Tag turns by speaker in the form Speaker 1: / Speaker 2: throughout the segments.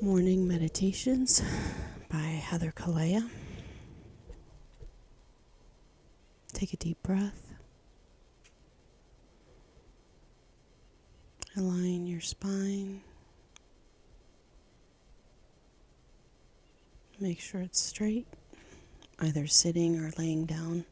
Speaker 1: Morning Meditations by Heather Kalea. Take a deep breath. Align your spine. Make sure it's straight, either sitting or laying down.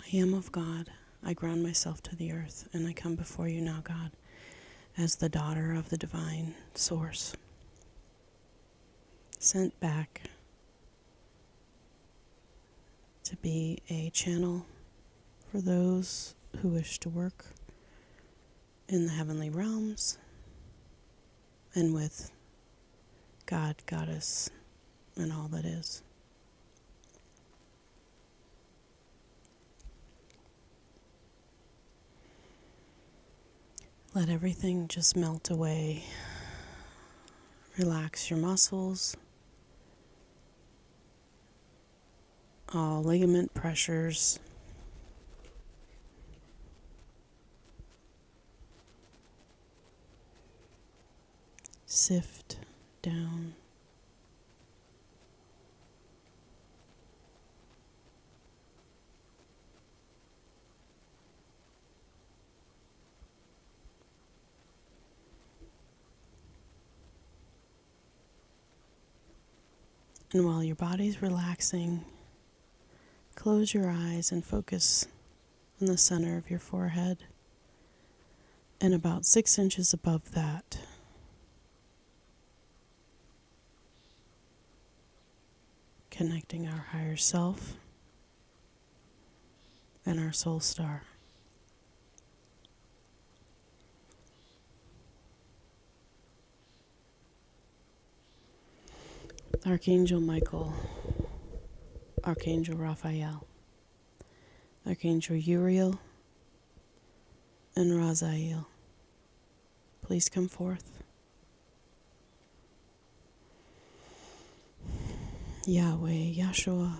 Speaker 1: I am of God. I ground myself to the earth, and I come before you now, God, as the daughter of the divine source, sent back to be a channel for those who wish to work in the heavenly realms and with God, Goddess, and all that is. Let everything just melt away. Relax your muscles. All ligament pressures. Sift down. And while your body's relaxing, close your eyes and focus on the center of your forehead and about 6 inches above that. Connecting our higher self and our soul star. Archangel Michael, Archangel Raphael, Archangel Uriel, and Raziel, please come forth. Yahweh, Yeshua,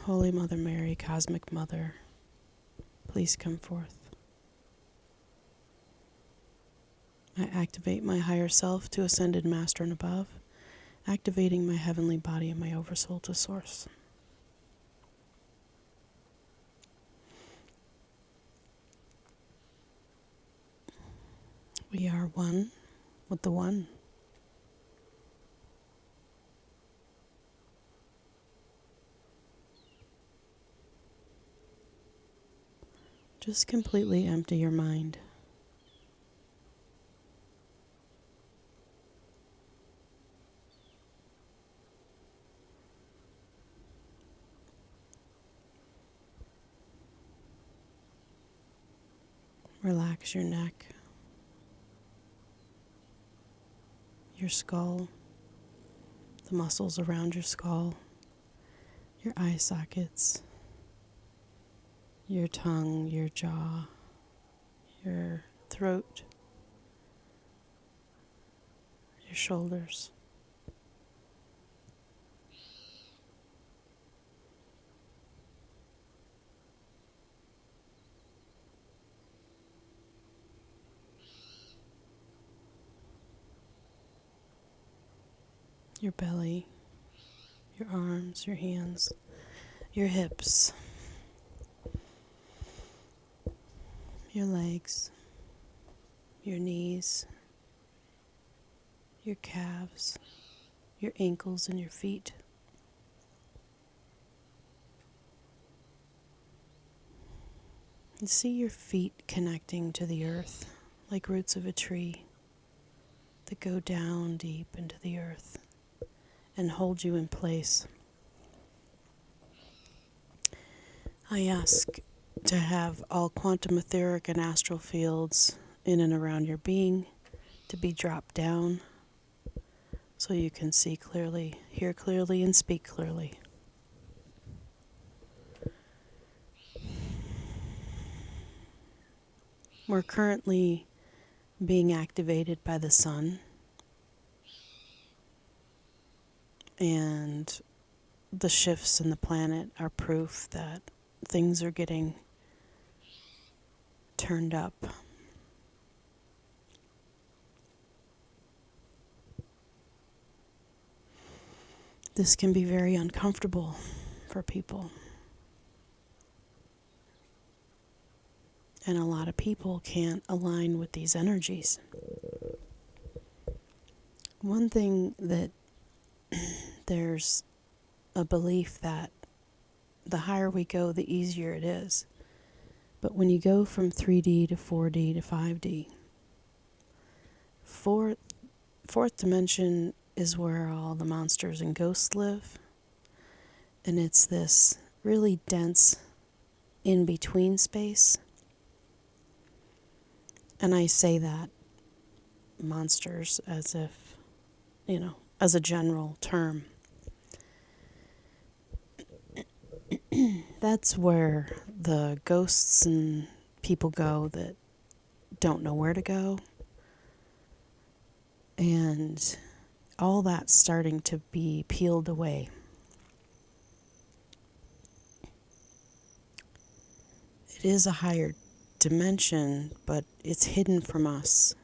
Speaker 1: Holy Mother Mary, Cosmic Mother, please come forth. I activate my higher self to Ascended Master and above, activating my heavenly body and my oversoul to Source. We are one with the One. Just completely empty your mind. Relax your neck, your skull, the muscles around your skull, your eye sockets, your tongue, your jaw, your throat, your shoulders. Your belly, your arms, your hands, your hips, your legs, your knees, your calves, your ankles, and your feet. And see your feet connecting to the earth like roots of a tree that go down deep into the earth and hold you in place. I ask to have all quantum etheric and astral fields in and around your being to be dropped down so you can see clearly, hear clearly, and speak clearly. We're currently being activated by the sun And the shifts in the planet are proof that things are getting turned up. This can be very uncomfortable for people. And a lot of people can't align with these energies. One thing that there's a belief that the higher we go, the easier it is. But when you go from 3D to 4D to 5D, fourth dimension is where all the monsters and ghosts live. And it's this really dense in-between space. And I say that monsters as if, as a general term. That's where the ghosts and people go that don't know where to go. And all that's starting to be peeled away. It is a higher dimension, but it's hidden from us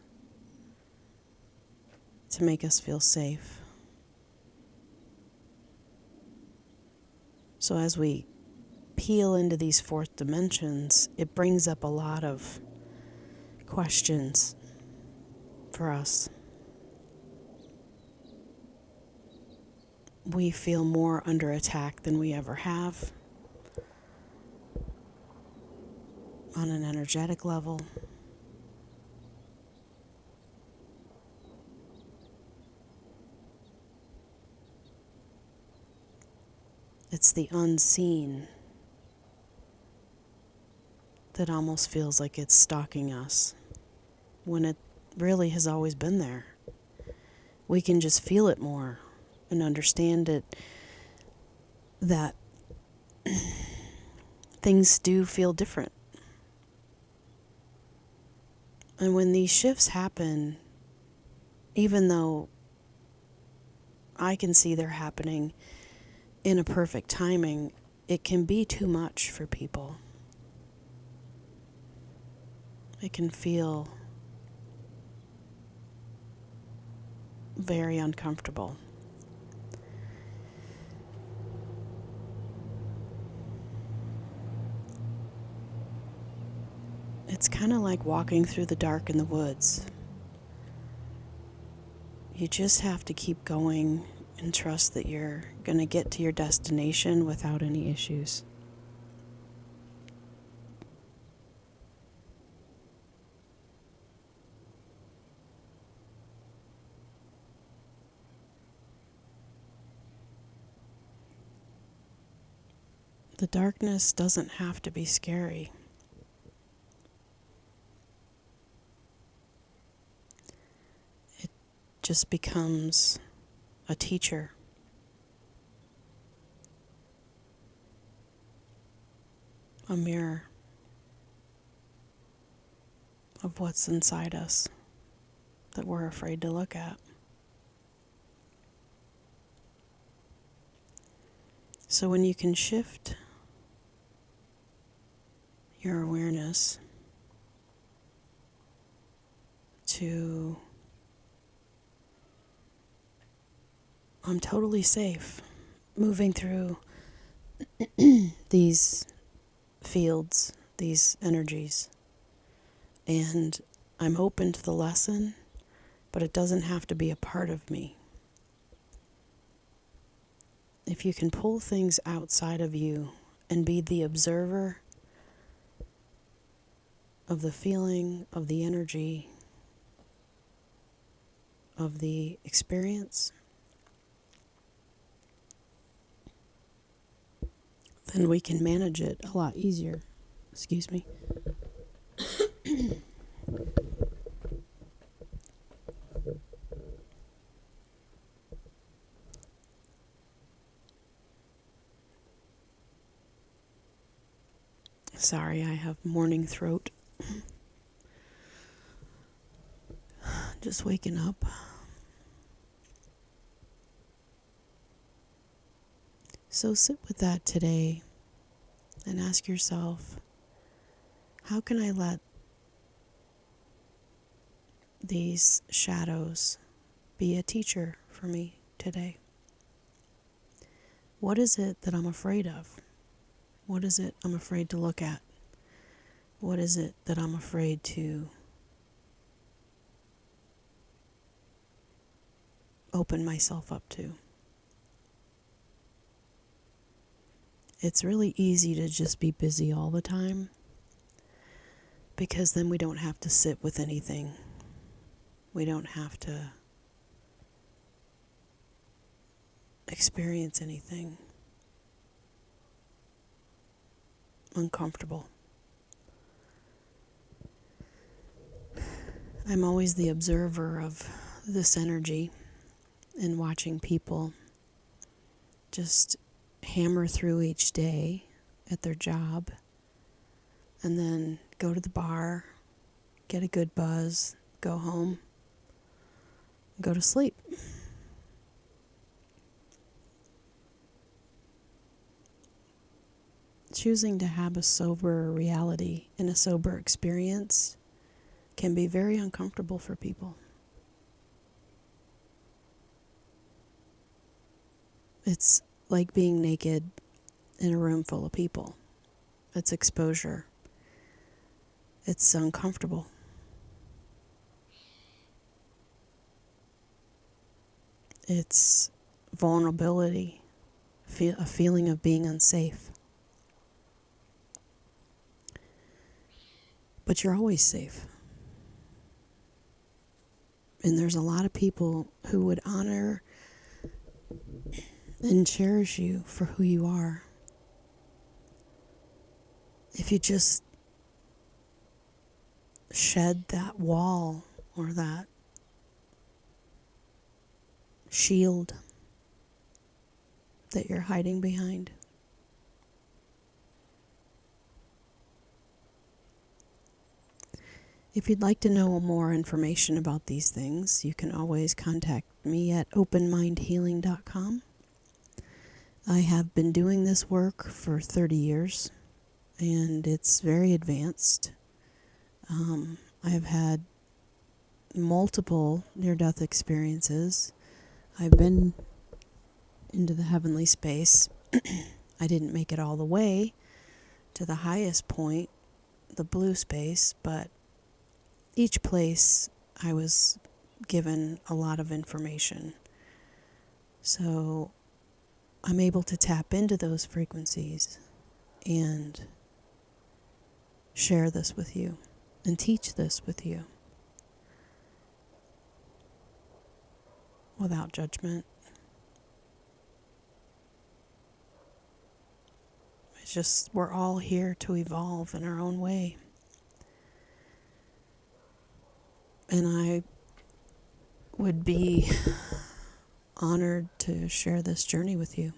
Speaker 1: to make us feel safe. So as we peel into these fourth dimensions, it brings up a lot of questions for us. We feel more under attack than we ever have on an energetic level. It's the unseen that almost feels like it's stalking us when it really has always been there. We can just feel it more and understand it, that things do feel different. And when these shifts happen, even though I can see they're happening in a perfect timing, it can be too much for people. It can feel very uncomfortable. It's kind of like walking through the dark in the woods. You just have to keep going and trust that you're going to get to your destination without any issues. The darkness doesn't have to be scary. It just becomes a teacher. A mirror of what's inside us that we're afraid to look at. So when you can shift your awareness to, I'm totally safe moving through these fields, these energies, and I'm open to the lesson, but it doesn't have to be a part of me. If you can pull things outside of you and be the observer of the feeling, of the energy, of the experience, then we can manage it a lot easier. Excuse me. Sorry, I have morning throat. Just waking up. So sit with that today and ask yourself, how can I let these shadows be a teacher for me today? What is it that I'm afraid of? What is it I'm afraid to look at? What is it that I'm afraid to open myself up to? It's really easy to just be busy all the time, because then we don't have to sit with anything. We don't have to experience anything uncomfortable. I'm always the observer of this energy and watching people just hammer through each day at their job and then go to the bar, get a good buzz, go home, go to sleep. Choosing to have a sober reality and a sober experience can be very uncomfortable for people. It's like being naked in a room full of people. It's exposure. It's uncomfortable. It's vulnerability, a feeling of being unsafe. But you're always safe. And there's a lot of people who would honor and cherish you for who you are if you just shed that wall or that shield that you're hiding behind. If you'd like to know more information about these things, you can always contact me at openmindhealing.com. I have been doing this work for 30 years, and it's very advanced. I've had multiple near-death experiences. I've been into the heavenly space. I didn't make it all the way to the highest point, the blue space, but each place I was given a lot of information. So I'm able to tap into those frequencies and share this with you and teach this with you without judgment. It's just, we're all here to evolve in our own way. And I would be honored to share this journey with you.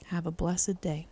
Speaker 1: Have a blessed day.